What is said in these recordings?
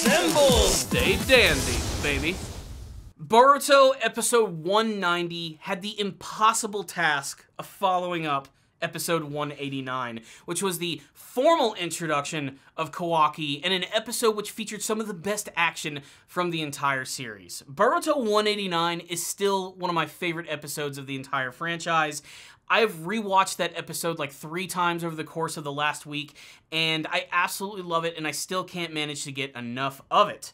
Assemble! Stay dandy, baby. Boruto episode 190 had the impossible task of following up episode 189, which was the formal introduction of Kawaki in an episode which featured some of the best action from the entire series. Boruto 189 is still one of my favorite episodes of the entire franchise. I've rewatched that episode like 3 times over the course of the last week, and I absolutely love it, and I still can't manage to get enough of it.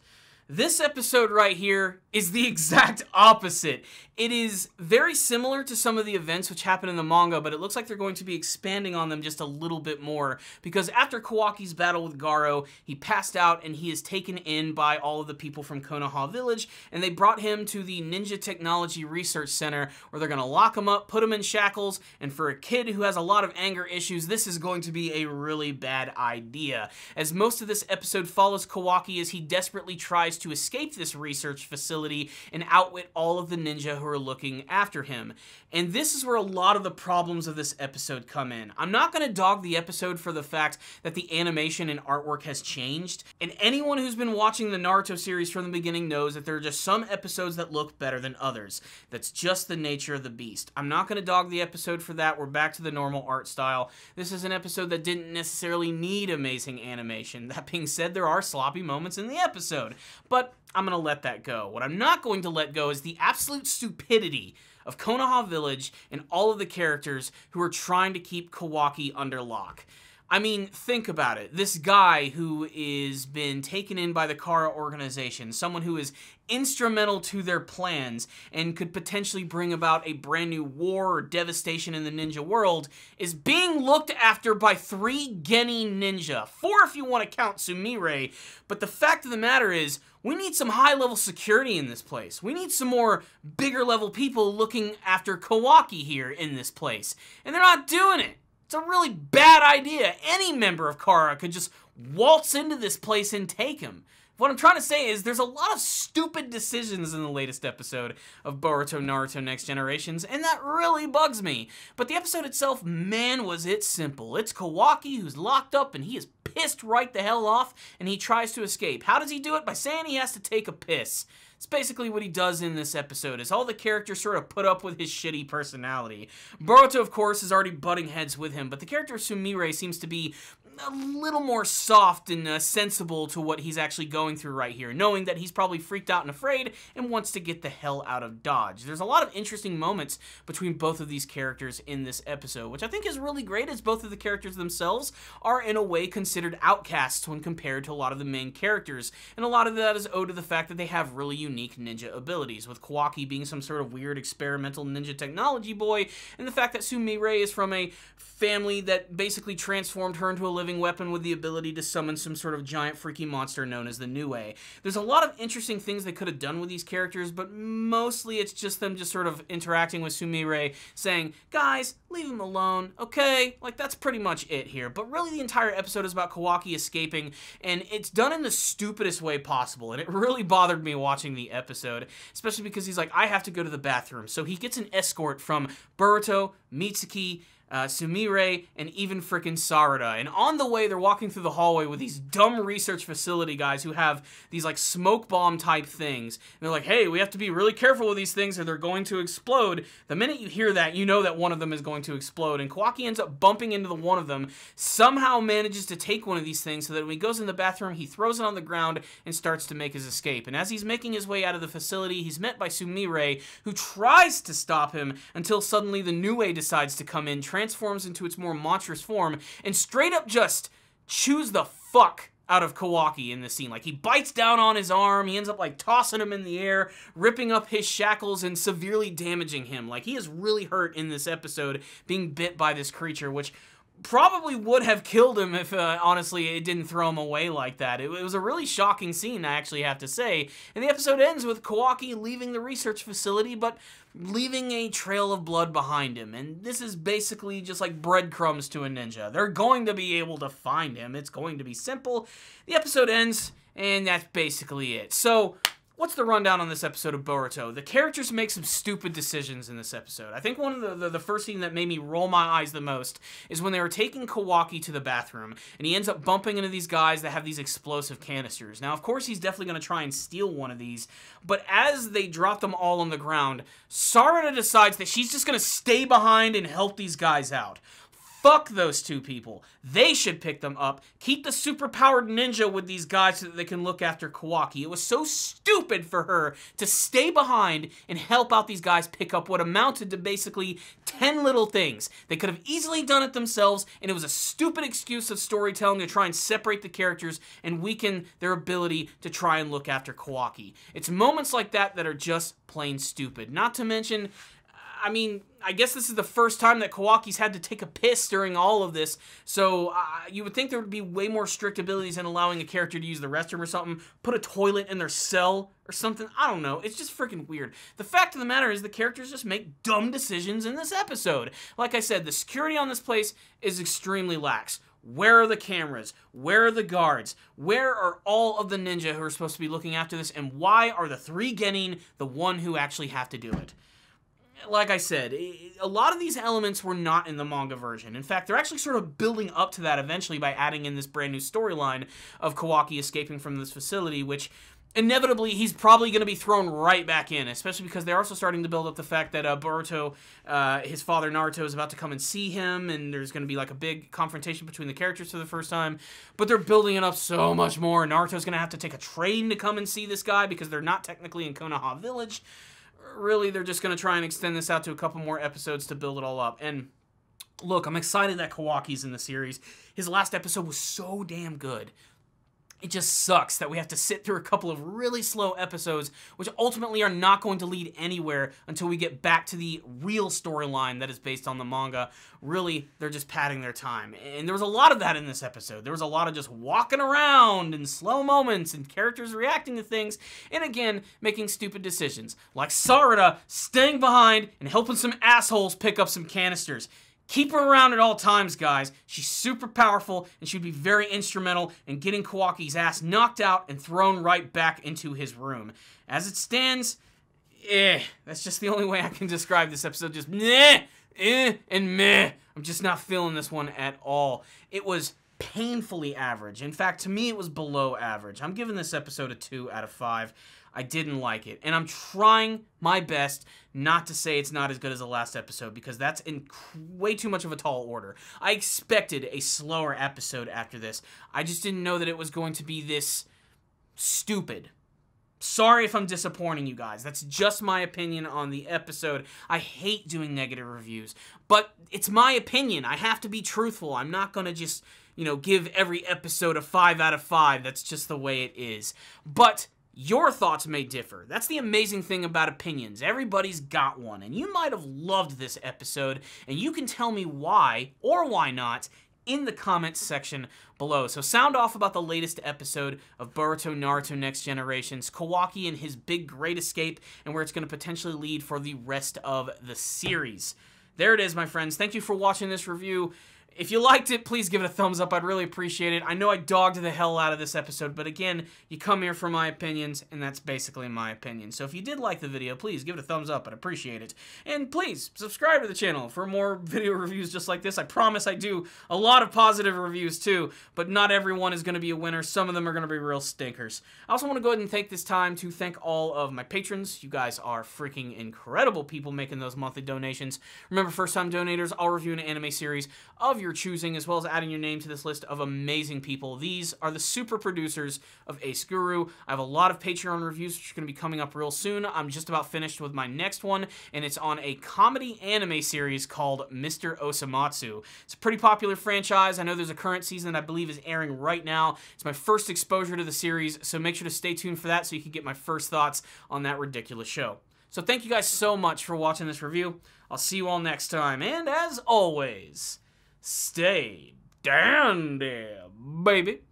This episode right here is the exact opposite. It is very similar to some of the events which happen in the manga, but it looks like they're going to be expanding on them just a little bit more, because after Kawaki's battle with Garo, he passed out and he is taken in by all of the people from Konha village, and they brought him to the Ninja Technology Research Center, where they're going to lock him up, put him in shackles, and for a kid who has a lot of anger issues, this is going to be a really bad idea, as most of this episode follows Kawaki as he desperately tries to escape this research facility and outwit all of the ninja who are looking after him. And this is where a lot of the problems of this episode come in. I'm not going to dog the episode for the fact that the animation and artwork has changed, and anyone who's been watching the Naruto series from the beginning knows that there are just some episodes that look better than others. That's just the nature of the beast. I'm not going to dog the episode for that. We're back to the normal art style. This is an episode that didn't necessarily need amazing animation. That being said, there are sloppy moments in the episode, but I'm going to let that go. What I'm not going to let go is the absolute stupidity of Konha Village and all of the characters who are trying to keep Kawaki under lock. I mean, think about it. This guy who is been taken in by the Kara organization, someone who is instrumental to their plans and could potentially bring about a brand new war or devastation in the ninja world, is being looked after by 3 Geni ninja. 4 if you want to count Sumire, but the fact of the matter is, we need some high-level security in this place. We need some more bigger-level people looking after Kawaki here in this place, and they're not doing it. It's a really bad idea. Any member of Kara could just waltz into this place and take him. What I'm trying to say is there's a lot of stupid decisions in the latest episode of Boruto Naruto Next Generations, and that really bugs me. But the episode itself, man, was it simple. It's Kawaki who's locked up, and he is pissed right the hell off, and he tries to escape. How does he do it? By saying he has to take a piss. It's basically what he does in this episode, is all the characters sort of put up with his shitty personality. Boruto, of course, is already butting heads with him, but the character of Sumire seems to be a little more soft and sensible to what he's actually going through right here, knowing that he's probably freaked out and afraid and wants to get the hell out of Dodge. There's a lot of interesting moments between both of these characters in this episode, which I think is really great, as both of the characters themselves are in a way considered outcasts when compared to a lot of the main characters, and a lot of that is owed to the fact that they have really unique ninja abilities, with Kawaki being some sort of weird experimental ninja technology boy, and the fact that Sumire is from a family that basically transformed her into a living weapon with the ability to summon some sort of giant freaky monster known as the Nue. There's a lot of interesting things they could have done with these characters, but mostly it's just them just sort of interacting with Sumire, saying, guys, leave him alone, okay? Like, that's pretty much it here. But really the entire episode is about Kawaki escaping, and it's done in the stupidest way possible, and it really bothered me watching the episode, especially because he's like, I have to go to the bathroom. So he gets an escort from Boruto, Mitsuki, Sumire, and even frickin' Sarada. And on the way, they're walking through the hallway with these dumb research facility guys who have these, like, smoke bomb type things. And they're like, hey, we have to be really careful with these things or they're going to explode. The minute you hear that, you know that one of them is going to explode. And Kawaki ends up bumping into the one of them, somehow manages to take one of these things so that when he goes in the bathroom, he throws it on the ground and starts to make his escape. And as he's making his way out of the facility, he's met by Sumire, who tries to stop him until suddenly the Nue decides to come in, transforms into its more monstrous form, and straight up just chews the fuck out of Kawaki in this scene. Like, he bites down on his arm, he ends up, like, tossing him in the air, ripping up his shackles, and severely damaging him. Like, he is really hurt in this episode, being bit by this creature, which probably would have killed him if, honestly, it didn't throw him away like that. It was a really shocking scene, I actually have to say. And the episode ends with Kawaki leaving the research facility, but leaving a trail of blood behind him. And this is basically just like breadcrumbs to a ninja. They're going to be able to find him. It's going to be simple. The episode ends, and that's basically it. So, what's the rundown on this episode of Boruto? The characters make some stupid decisions in this episode. I think one of the first thing that made me roll my eyes the most is when they were taking Kawaki to the bathroom, and he ends up bumping into these guys that have these explosive canisters. Now, of course, he's definitely going to try and steal one of these, but as they drop them all on the ground, Sarada decides that she's just going to stay behind and help these guys out. Fuck those two people. They should pick them up, keep the superpowered ninja with these guys so that they can look after Kawaki. It was so stupid for her to stay behind and help out these guys pick up what amounted to basically 10 little things. They could have easily done it themselves, and it was a stupid excuse of storytelling to try and separate the characters and weaken their ability to try and look after Kawaki. It's moments like that that are just plain stupid. Not to mention, I mean, I guess this is the first time that Kawaki's had to take a piss during all of this, so you would think there would be way more strict abilities in allowing a character to use the restroom or something, put a toilet in their cell or something. I don't know. It's just freaking weird. The fact of the matter is the characters just make dumb decisions in this episode. Like I said, the security on this place is extremely lax. Where are the cameras? Where are the guards? Where are all of the ninja who are supposed to be looking after this, and why are the 3 getting the one who actually have to do it? Like I said, a lot of these elements were not in the manga version. In fact, they're actually sort of building up to that eventually by adding in this brand new storyline of Kawaki escaping from this facility, which inevitably he's probably going to be thrown right back in, especially because they're also starting to build up the fact that Boruto, his father Naruto, is about to come and see him, and there's going to be like a big confrontation between the characters for the first time. But they're building it up so much more. Naruto's going to have to take a train to come and see this guy because they're not technically in Konha village. Really, they're just going to try and extend this out to a couple more episodes to build it all up. And look, I'm excited that Kawaki's in the series. His last episode was so damn good. It just sucks that we have to sit through a couple of really slow episodes, which ultimately are not going to lead anywhere until we get back to the real storyline that is based on the manga. Really, they're just padding their time. And there was a lot of that in this episode. There was a lot of just walking around and slow moments and characters reacting to things, and again, making stupid decisions. Like Sarada staying behind and helping some assholes pick up some canisters. Keep her around at all times, guys. She's super powerful, and she'd be very instrumental in getting Kawaki's ass knocked out and thrown right back into his room. As it stands, that's just the only way I can describe this episode. Just and meh. I'm just not feeling this one at all. It was painfully average. In fact, to me, it was below average. I'm giving this episode a 2 out of 5. I didn't like it, and I'm trying my best not to say it's not as good as the last episode, because that's in way too much of a tall order. I expected a slower episode after this. I just didn't know that it was going to be this stupid. Sorry if I'm disappointing you guys. That's just my opinion on the episode. I hate doing negative reviews, but it's my opinion. I have to be truthful. I'm not going to just, give every episode a 5 out of 5. That's just the way it is. But your thoughts may differ. That's the amazing thing about opinions. Everybody's got one, and you might have loved this episode, and you can tell me why or why not in the comments section below. So sound off about the latest episode of Boruto Naruto Next Generations, Kawaki and his big great escape, and where it's going to potentially lead for the rest of the series. There it is, my friends. Thank you for watching this review. If you liked it, please give it a thumbs up. I'd really appreciate it. I know I dogged the hell out of this episode, but again, you come here for my opinions, and that's basically my opinion. So if you did like the video, please give it a thumbs up. I'd appreciate it. And please, subscribe to the channel for more video reviews just like this. I promise I do a lot of positive reviews too, but not everyone is going to be a winner. Some of them are going to be real stinkers. I also want to go ahead and take this time to thank all of my patrons. You guys are freaking incredible people making those monthly donations. Remember, first-time donators, I'll review an anime series of your choosing, as well as adding your name to this list of amazing people. These are the super producers of Ace Guru. I have a lot of Patreon reviews which are going to be coming up real soon. I'm just about finished with my next one, and it's on a comedy anime series called Mr. Osamatsu. It's a pretty popular franchise. I know there's a current season that I believe is airing right now. It's my first exposure to the series, so make sure to stay tuned for that so you can get my first thoughts on that ridiculous show. So thank you guys so much for watching this review. I'll see you all next time, and as always, stay dandy, baby.